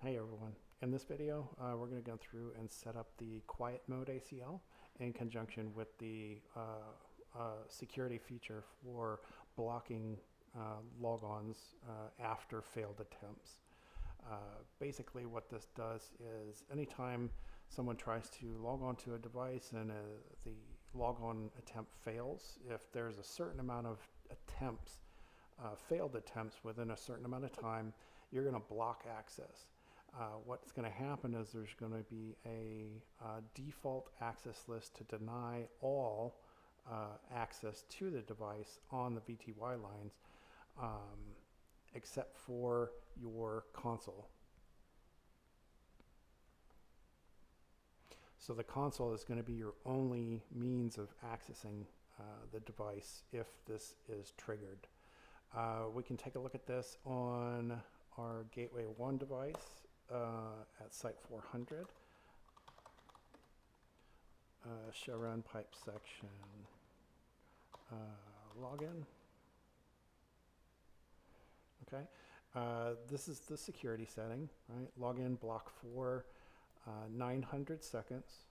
Hey everyone, in this video we're going to go through and set up the quiet mode ACL in conjunction with the security feature for blocking logons after failed attempts. Basically what this does is anytime someone tries to log on to a device and the logon attempt fails, if there's a certain amount of attempts, failed attempts within a certain amount of time, you're going to block access. What's going to happen is there's going to be a default access list to deny all access to the device on the VTY lines except for your console. So the console is going to be your only means of accessing the device if this is triggered. We can take a look at this on our Gateway 1 device at site 400. Show run pipe section login. Okay, this is the security setting, right? Login block for 900 seconds.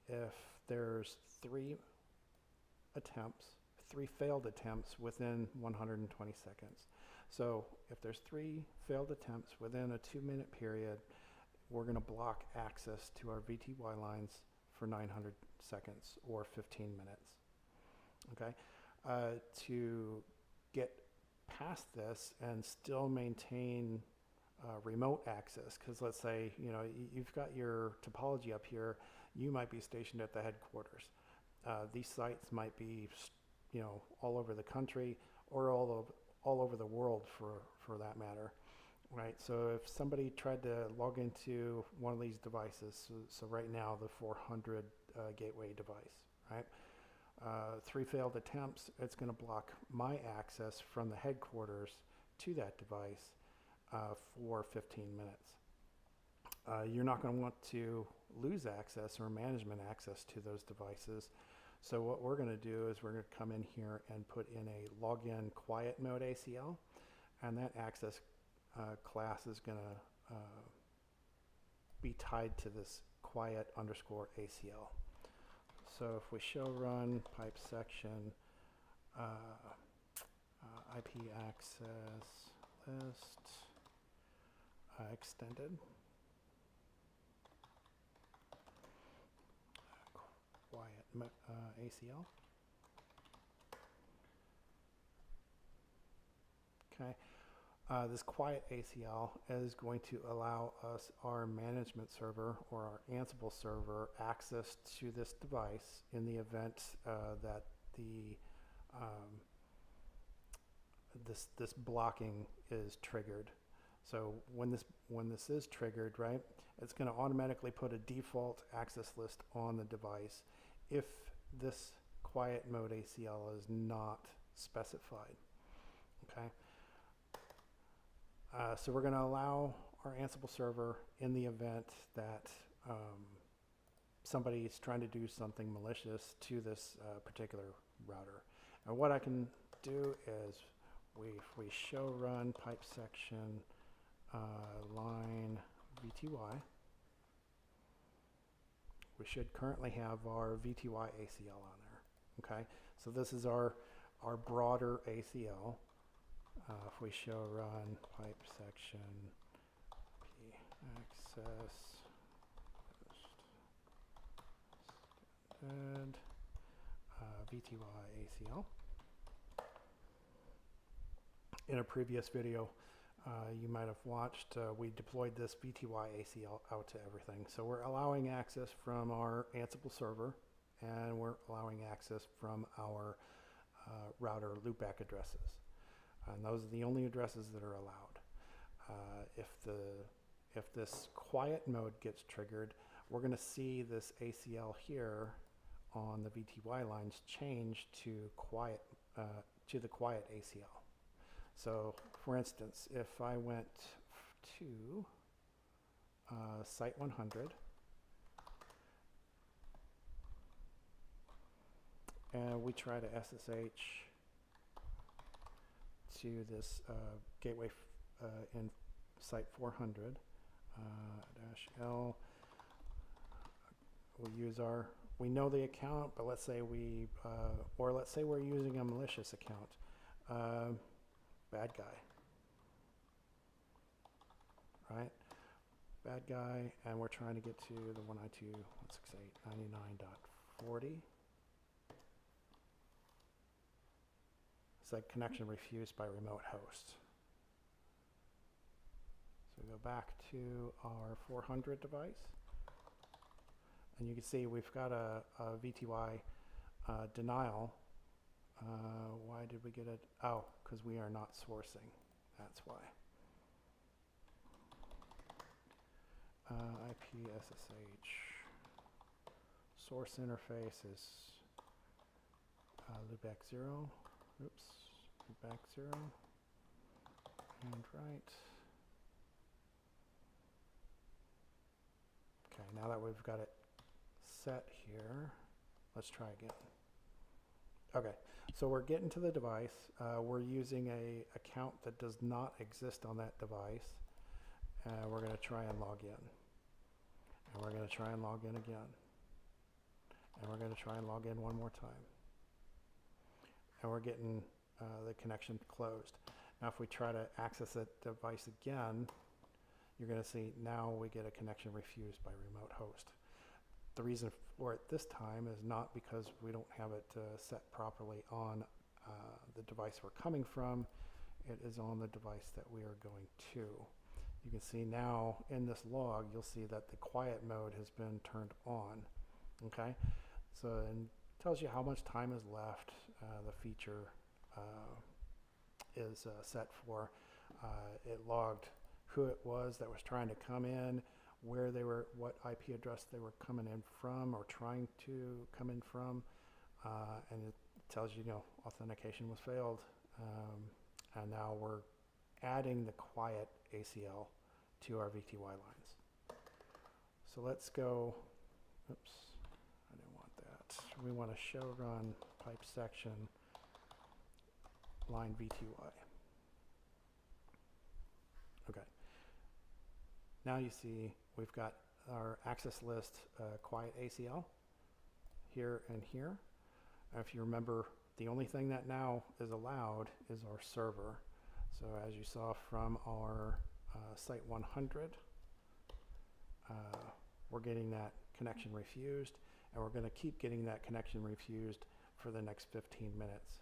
If there's three failed attempts within 120 seconds. So if there's 3 failed attempts within a 2-minute period, we're going to block access to our VTY lines for 900 seconds or 15 minutes. Okay, to get past this and still maintain remote access, because let's say you've got your topology up here, you might be stationed at the headquarters. These sites might be all over the country or all over the world for that matter, right? So if somebody tried to log into one of these devices, so right now the 400 gateway device, right? 3 failed attempts, it's going to block my access from the headquarters to that device for 15 minutes. You're not going to want to lose access or management access to those devices. So what we're going to do is we're going to come in here and put in a login quiet mode ACL, and that access class is going to be tied to this quiet underscore ACL. So if we show run pipe section IP access list extended quiet ACL. Okay, this quiet ACL is going to allow us, our management server or our Ansible server, access to this device in the event that the this blocking is triggered. So when this is triggered, right, it's going to automatically put a default access list on the device if this quiet mode ACL is not specified. Okay. So we're going to allow our Ansible server, in the event that somebody is trying to do something malicious to this particular router. And what I can do is if we show run pipe section line VTY, we should currently have our VTY ACL on there. Okay, so this is our broader ACL. If we show run pipe section access and VTY ACL. In a previous video you might have watched, we deployed this VTY ACL out to everything. So we're allowing access from our Ansible server, and we're allowing access from our router loopback addresses. And those are the only addresses that are allowed. If this quiet mode gets triggered, we're going to see this ACL here on the VTY lines change to the quiet ACL. So, for instance, if I went to site 100 and we try to SSH to this gateway in site 400, -L. We use we know the account, but let's say let's say we're using a malicious account. Bad guy, right? Bad guy, and we're trying to get to the 192.168.99.40. It's like connection refused by remote host. So we go back to our 400 device, and you can see we've got a VTY denial. Why did we get it? Oh, because we are not sourcing. That's why. IP SSH source interface is loopback 0. Oops, loopback 0 and right. Okay, now that we've got it set here, let's try again. Okay, so we're getting to the device. We're using a account that does not exist on that device. We're going to try and log in. And we're going to try and log in again. And we're going to try and log in one more time. And we're getting the connection closed. Now if we try to access that device again, you're going to see now we get a connection refused by remote host. The reason for it this time is not because we don't have it set properly on the device we're coming from. It is on the device that we are going to. You can see now in this log, you'll see that the quiet mode has been turned on. Okay, so it tells you how much time is left. The feature is set for. It logged who it was that was trying to come in, where they were, what IP address they were coming in from or trying to come in from, and it tells you, authentication was failed, and now we're adding the quiet ACL to our VTY lines. So let's go, oops, I didn't want that. We want to show run pipe section line VTY. Okay. Now you see we've got our access list quiet ACL here and here. If you remember, the only thing that now is allowed is our server. So as you saw from our site 100, we're getting that connection refused, and we're going to keep getting that connection refused for the next 15 minutes.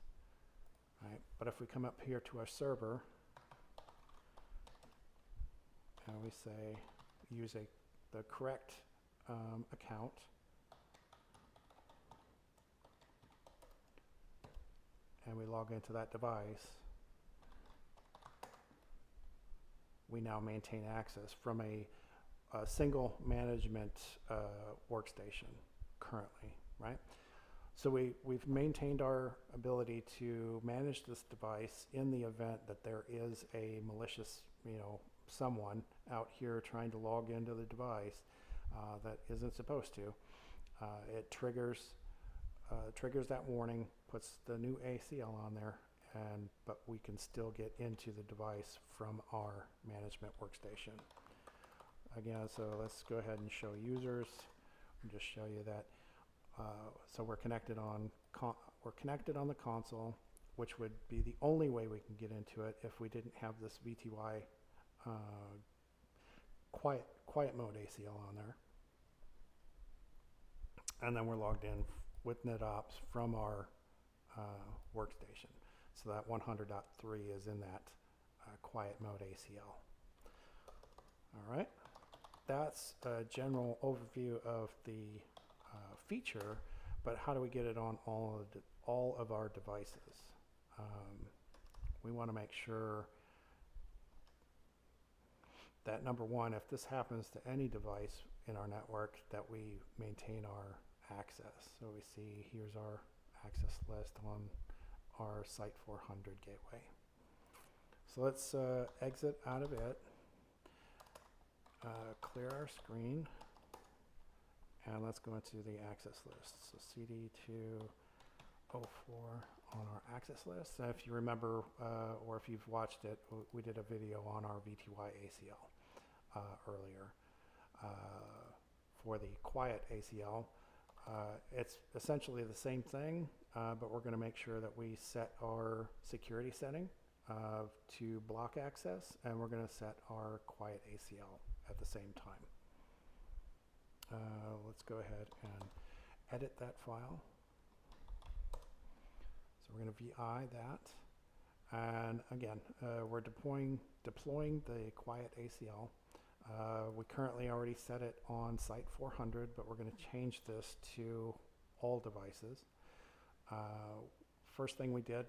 Right? But if we come up here to our server, and we say use the correct account, and we log into that device, we now maintain access from a single management workstation currently, right? So we've maintained our ability to manage this device in the event that there is a malicious, someone out here trying to log into the device that isn't supposed to. It triggers that warning, puts the new ACL on there, but we can still get into the device from our management workstation. Again, so let's go ahead and show users and just show you that. So we're connected on the console, which would be the only way we can get into it if we didn't have this VTY quiet mode ACL on there. And then we're logged in with NetOps from our workstation. So that 100.3 is in that quiet mode ACL. All right, that's a general overview of the feature, but how do we get it on all of our devices? We want to make sure that, number one, if this happens to any device in our network, that we maintain our access. So we see here's our access list on our Site 400 gateway. So let's exit out of it, clear our screen, and let's go into the access list. So CD204 on our access list. And if you remember, or if you've watched it, we did a video on our VTY ACL. earlier. For the quiet ACL, it's essentially the same thing, but we're going to make sure that we set our security setting to block access, and we're going to set our quiet ACL at the same time. Let's go ahead and edit that file. So we're going to VI that, and again, we're deploying the quiet ACL. We currently already set it on site 400, but we're going to change this to all devices. First thing we did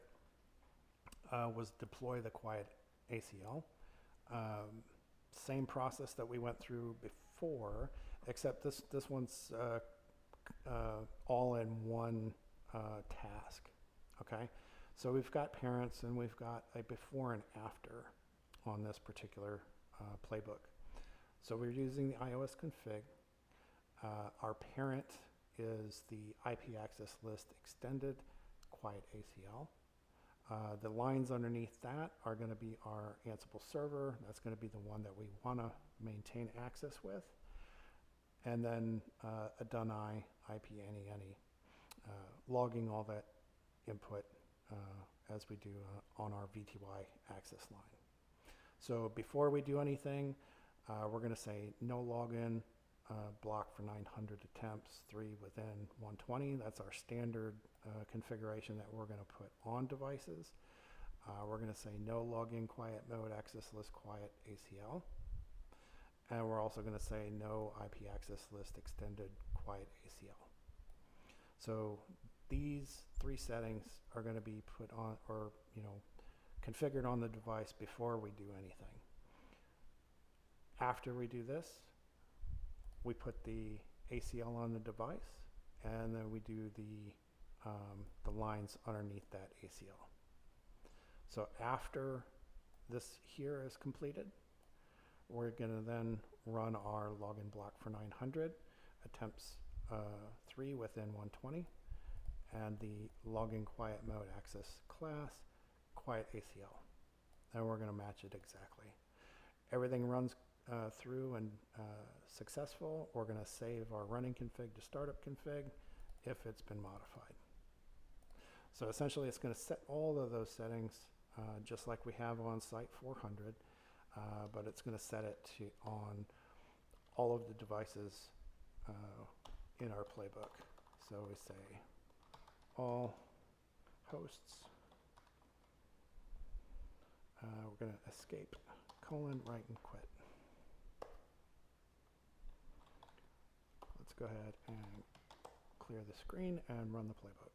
was deploy the quiet ACL. Same process that we went through before, except this one's all in one task. Okay, so we've got parents and we've got a before and after on this particular playbook. So we're using the iOS config. Our parent is the IP access list extended quiet ACL. The lines underneath that are going to be our Ansible server. That's going to be the one that we want to maintain access with. And then a done IP any, logging all that input as we do on our VTY access line. So before we do anything, we're going to say no login, block for 900 attempts, 3 within 120. That's our standard configuration that we're going to put on devices. We're going to say no login quiet mode access list quiet ACL. And we're also going to say no IP access list extended quiet ACL. So these 3 settings are going to be put on, or configured on the device before we do anything. After we do this, we put the ACL on the device, and then we do the lines underneath that ACL. So after this here is completed, we're going to then run our login block for 900, attempts 3 within 120, and the login quiet mode access class, quiet ACL. And we're going to match it exactly. Everything runs through and successful. We're going to save our running config to startup config if it's been modified. So essentially it's going to set all of those settings just like we have on site 400, but it's going to set it to on all of the devices in our playbook. So we say all hosts. We're going to escape, write and quit. Let's go ahead and clear the screen and run the playbook.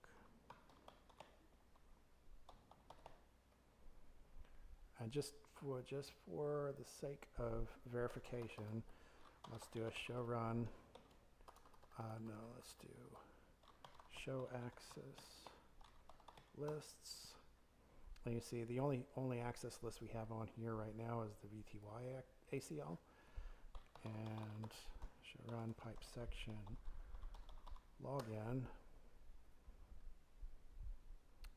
And just for the sake of verification, let's do a show run. No, let's do show access lists. And you see the only access list we have on here right now is the VTY ACL. And show run pipe section login.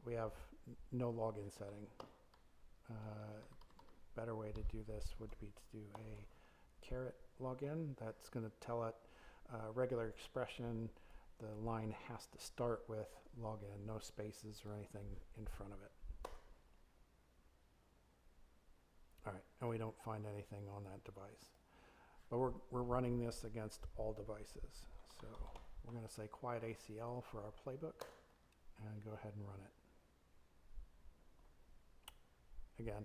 We have no login setting. Better way to do this would be to do a caret login. That's going to tell it regular expression. The line has to start with login, no spaces or anything in front of it. All right, and we don't find anything on that device. But we're running this against all devices. So we're going to say quiet ACL for our playbook and go ahead and run it. Again,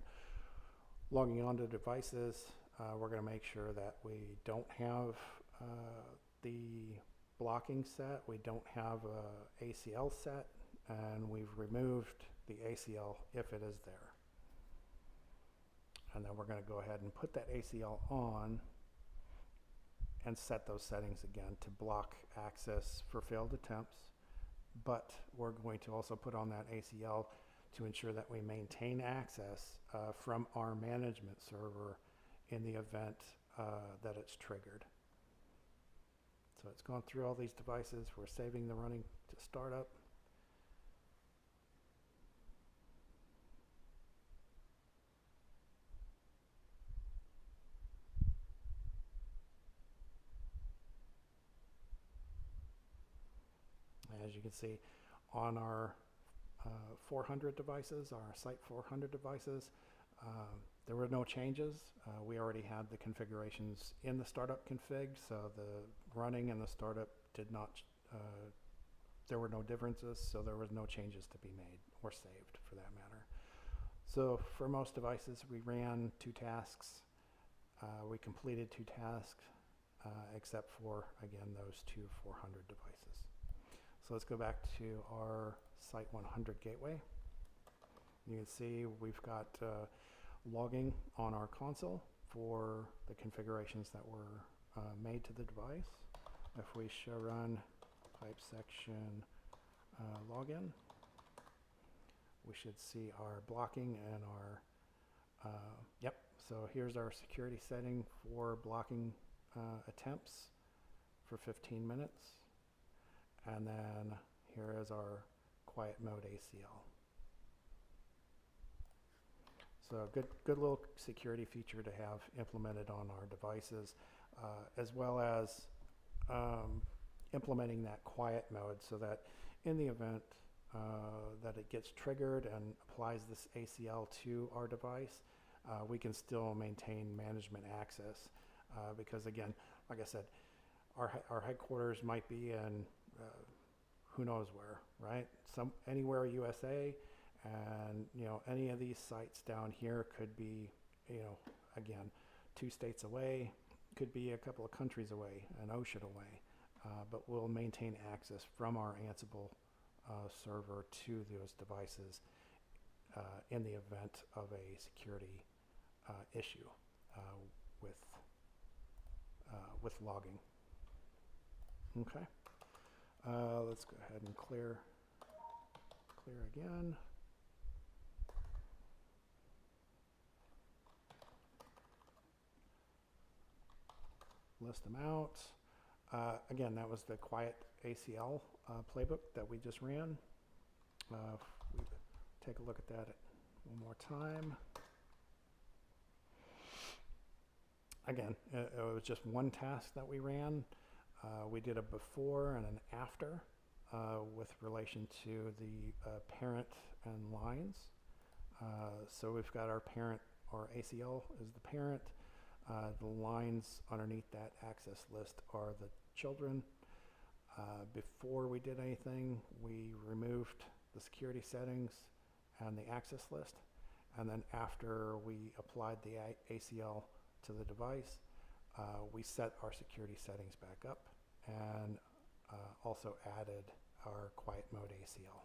logging onto devices, we're going to make sure that we don't have the blocking set, we don't have a ACL set, and we've removed the ACL if it is there. And then we're going to go ahead and put that ACL on and set those settings again to block access for failed attempts. But we're going to also put on that ACL to ensure that we maintain access from our management server in the event that it's triggered. So it's gone through all these devices. We're saving the running to startup. as you can see, on our 400 devices, our Site 400 devices, there were no changes. We already had the configurations in the startup config, so the running and the startup did not, there were no differences, so there was no changes to be made or saved for that matter. So for most devices, we ran 2 tasks. We completed 2 tasks, except for, again, those 2 400 devices. So let's go back to our Site 100 gateway. You can see we've got logging on our console for the configurations that were made to the device. If we show run pipe section login, we should see our blocking and our, yep, so here's our security setting for blocking attempts for 15 minutes. And then here is our quiet mode ACL. So good little security feature to have implemented on our devices, as well as implementing that quiet mode so that in the event that it gets triggered and applies this ACL to our device, we can still maintain management access. Because again, like I said, our headquarters might be in who knows where, right? Anywhere USA, and any of these sites down here could be, again, 2 states away, could be a couple of countries away, an ocean away, but we'll maintain access from our Ansible server to those devices in the event of a security issue with logging. Okay. Let's go ahead and clear again. List them out. Again, that was the quiet ACL playbook that we just ran. If we take a look at that one more time. Again, it was just one task that we ran. We did a before and an after with relation to the parent and lines. So we've got our parent, or ACL is the parent. The lines underneath that access list are the children. Before we did anything, we removed the security settings and the access list. And then after we applied the ACL to the device, we set our security settings back up and also added our quiet mode ACL.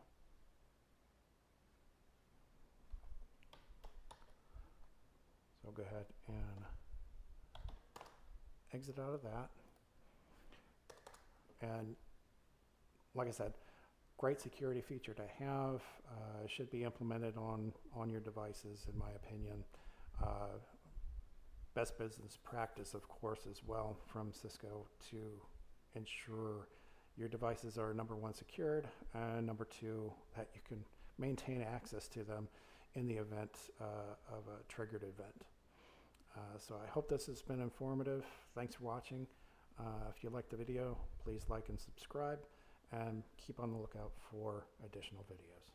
So go ahead and exit out of that. And like I said, great security feature to have. Should be implemented on your devices, in my opinion. Best business practice, of course, as well from Cisco to ensure your devices are, number 1, secured, and number 2, that you can maintain access to them in the event of a triggered event. So I hope this has been informative. Thanks for watching. If you liked the video, please like and subscribe, and keep on the lookout for additional videos.